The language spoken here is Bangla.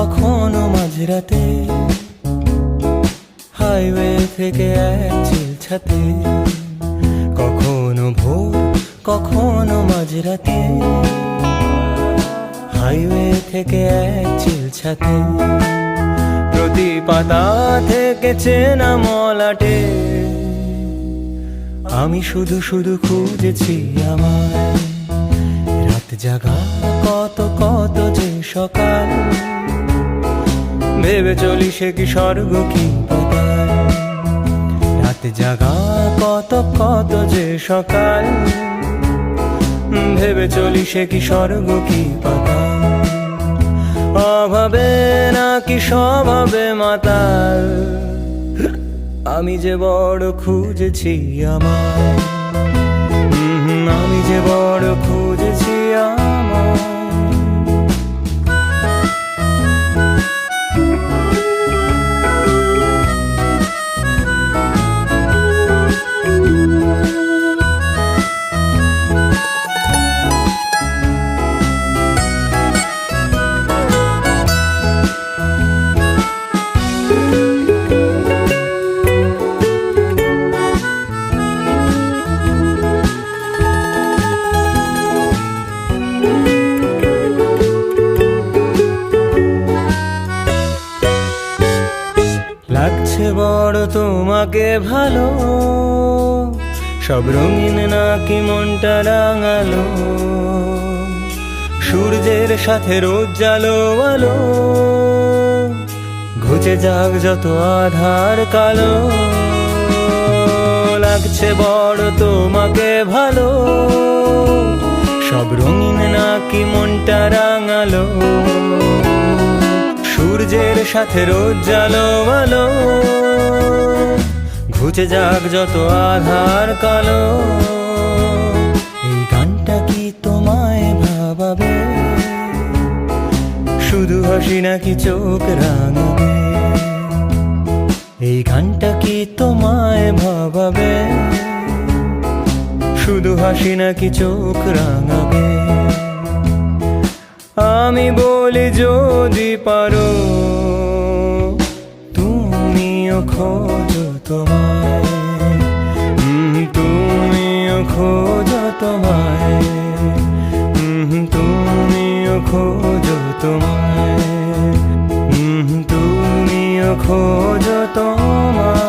কখনো মাঝরাতে হাইওয়ে থেকে এক চিলছাতে, কখনো ভোর কখনো মাঝরাতে হাইওয়ে থেকে এক চিলছাতে, প্রতি পাতা থেকে চেনা মলাটে আমি শুধু শুধু খুঁজেছি আমায়। রাত জাগা কত কত যে সকাল, ভেবে চলি সে কি স্বর্গ কি পাতাল। রাত জাগা কত কত যে সকাল, ভেবে চলি সে কি স্বর্গ কি পাতাল। অভাবে নাকি স্বভাবে মাতাল, আমি যে বড় খুঁজেছি আমায়। আমি যে বড় খুঁজেছি আমায়। লাগছে বড় তোমাকে ভালো, সব রঙিন নাকি মনটা রাঙালো, সূর্যের সাথে রোজ জালো আলো, ঘুচে যাক যত আধার কালো। লাগছে বড় তোমাকে ভালো, সব রঙিন নাকি মনটা রাঙালো, সূর্যের সাথে রোজ জালো আলো, ঘুচে যাক যত আধার কালো। এই গানটা কি তোমায় ভাবাবে, শুধু হাসি নাকি চোখ রাঙাবে? এই গানটা কি তোমায় ভাবাবে, শুধু হাসি নাকি চোখ রাঙাবে? আমি বলি যদি পারো তুমিও খোঁজো তোমায়, তুমিও খোঁজো তোমায়, তুমিও খোঁজো তোমায়, তুমিও খোঁজো তোমায়।